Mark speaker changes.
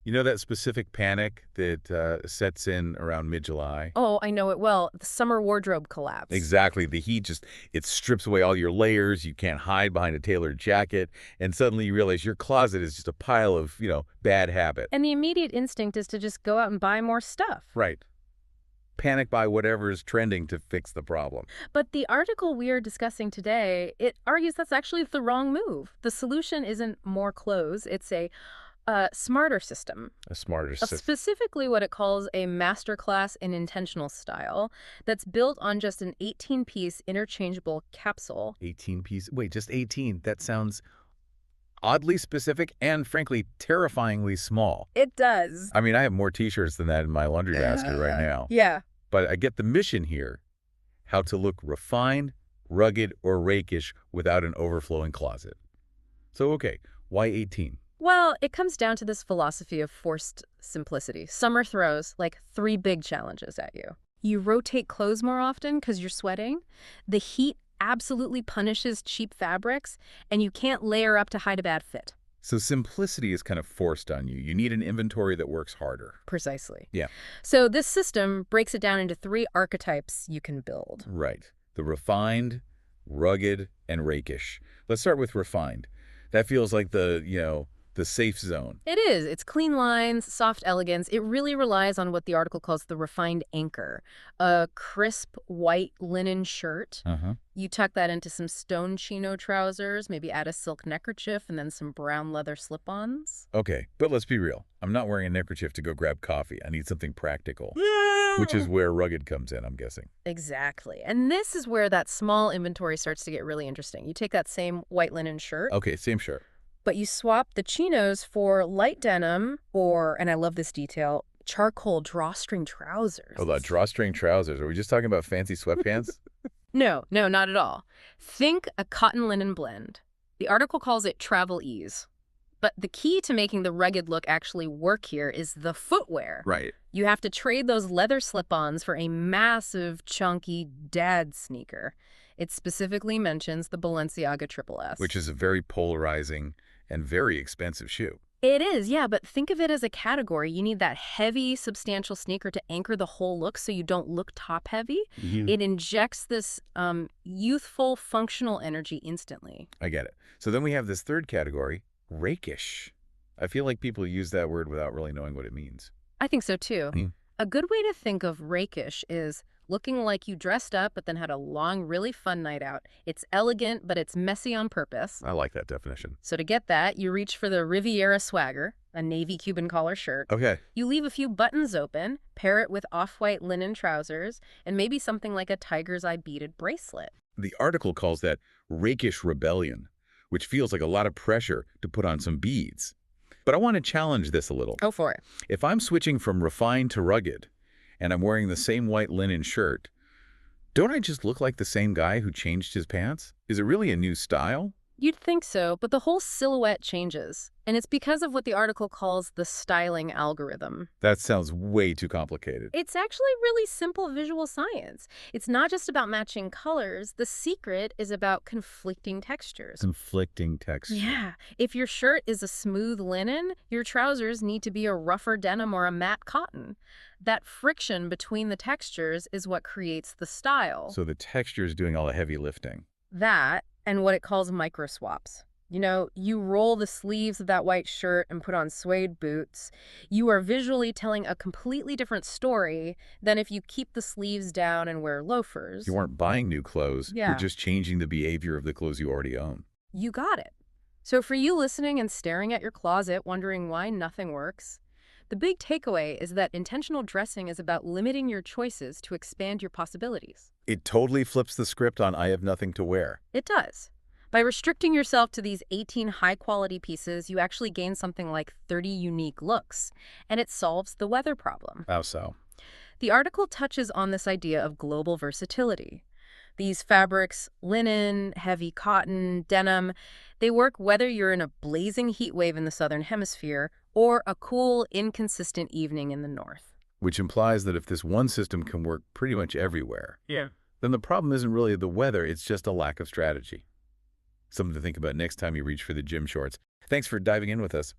Speaker 1: You know that specific panic that sets in around mid-July?
Speaker 2: Oh, I know it well. The summer wardrobe collapse.
Speaker 1: Exactly. The heat just, it strips away all your layers. You can't hide behind a tailored jacket. And suddenly you realize your closet is just a pile of, bad habit.
Speaker 2: And the immediate instinct is to just go out and buy more stuff.
Speaker 1: Right. Panic buy whatever is trending to fix the problem.
Speaker 2: But the article we are discussing today, it argues that's actually the wrong move. The solution isn't more clothes, it's a smarter system.
Speaker 1: A smarter system.
Speaker 2: Specifically what it calls a masterclass in intentional style that's built on just an 18-piece interchangeable capsule.
Speaker 1: 18 pieces. Wait, just 18. That sounds oddly specific and, frankly, terrifyingly small.
Speaker 2: It does.
Speaker 1: I mean, I have more T-shirts than that in my laundry basket right now.
Speaker 2: Yeah.
Speaker 1: But I get the mission here, how to look refined, rugged, or rakish without an overflowing closet. So, okay, why 18?
Speaker 2: Well, it comes down to this philosophy of forced simplicity. Summer throws like 3 big challenges at you. You rotate clothes more often because you're sweating. The heat absolutely punishes cheap fabrics, and you can't layer up to hide a bad fit.
Speaker 1: So simplicity is kind of forced on you. You need an inventory that works harder.
Speaker 2: Precisely.
Speaker 1: Yeah.
Speaker 2: So this system breaks it down into 3 archetypes you can build.
Speaker 1: Right. The refined, rugged, and rakish. Let's start with refined. That feels like the safe zone.
Speaker 2: It is. It's clean lines, soft elegance. It really relies on what the article calls the refined anchor. A crisp white linen shirt. You tuck that into some stone chino trousers, maybe add a silk neckerchief, and then some brown leather slip-ons.
Speaker 1: Okay, but let's be real. I'm not wearing a neckerchief to go grab coffee. I need something practical, which is where rugged comes in, I'm guessing.
Speaker 2: Exactly. And this is where that small inventory starts to get really interesting. You take that same white linen shirt.
Speaker 1: Okay, same shirt.
Speaker 2: But you swap the chinos for light denim or, and I love this detail, charcoal drawstring trousers.
Speaker 1: Oh, the drawstring trousers. Are we just talking about fancy sweatpants?
Speaker 2: No, not at all. Think a cotton linen blend. The article calls it travel ease. But the key to making the rugged look actually work here is the footwear.
Speaker 1: Right.
Speaker 2: You have to trade those leather slip-ons for a massive, chunky dad sneaker. It specifically mentions the Balenciaga Triple S.
Speaker 1: Which is a very polarizing and very expensive shoe.
Speaker 2: It is, yeah, but think of it as a category. You need that heavy, substantial sneaker to anchor the whole look so you don't look top-heavy. It injects this youthful, functional energy instantly.
Speaker 1: I get it. So then we have this third category, rakish. I feel like people use that word without really knowing what it means.
Speaker 2: I think so, too. A good way to think of rakish is looking like you dressed up but then had a long, really fun night out. It's elegant, but it's messy on purpose.
Speaker 1: I like that definition.
Speaker 2: So to get that, you reach for the Riviera swagger, a navy Cuban collar shirt.
Speaker 1: Okay.
Speaker 2: You leave a few buttons open, pair it with off-white linen trousers, and maybe something like a tiger's eye beaded bracelet.
Speaker 1: The article calls that rakish rebellion, which feels like a lot of pressure to put on some beads. But I want to challenge this a little.
Speaker 2: Go for it.
Speaker 1: If I'm switching from refined to rugged, and I'm wearing the same white linen shirt, don't I just look like the same guy who changed his pants? Is it really a new style?
Speaker 2: You'd think so, but the whole silhouette changes. And it's because of what the article calls the styling algorithm.
Speaker 1: That sounds way too complicated.
Speaker 2: It's actually really simple visual science. It's not just about matching colors. The secret is about conflicting textures.
Speaker 1: Conflicting textures.
Speaker 2: Yeah. If your shirt is a smooth linen, your trousers need to be a rougher denim or a matte cotton. That friction between the textures is what creates the style.
Speaker 1: So the texture is doing all the heavy lifting.
Speaker 2: That and what it calls micro swaps. You know, you roll the sleeves of that white shirt and put on suede boots. You are visually telling a completely different story than if you keep the sleeves down and wear loafers.
Speaker 1: You aren't buying new clothes.
Speaker 2: Yeah.
Speaker 1: You're just changing the behavior of the clothes you already own.
Speaker 2: You got it. So for you listening and staring at your closet, wondering why nothing works, the big takeaway is that intentional dressing is about limiting your choices to expand your possibilities.
Speaker 1: It totally flips the script on I have nothing to wear.
Speaker 2: It does. By restricting yourself to these 18 high-quality pieces, you actually gain something like 30 unique looks, and it solves the weather problem.
Speaker 1: How so?
Speaker 2: The article touches on this idea of global versatility. These fabrics, linen, heavy cotton, denim, they work whether you're in a blazing heat wave in the southern hemisphere or a cool, inconsistent evening in the north.
Speaker 1: Which implies that if this one system can work pretty much everywhere, then the problem isn't really the weather, it's just a lack of strategy. Something to think about next time you reach for the gym shorts. Thanks for diving in with us.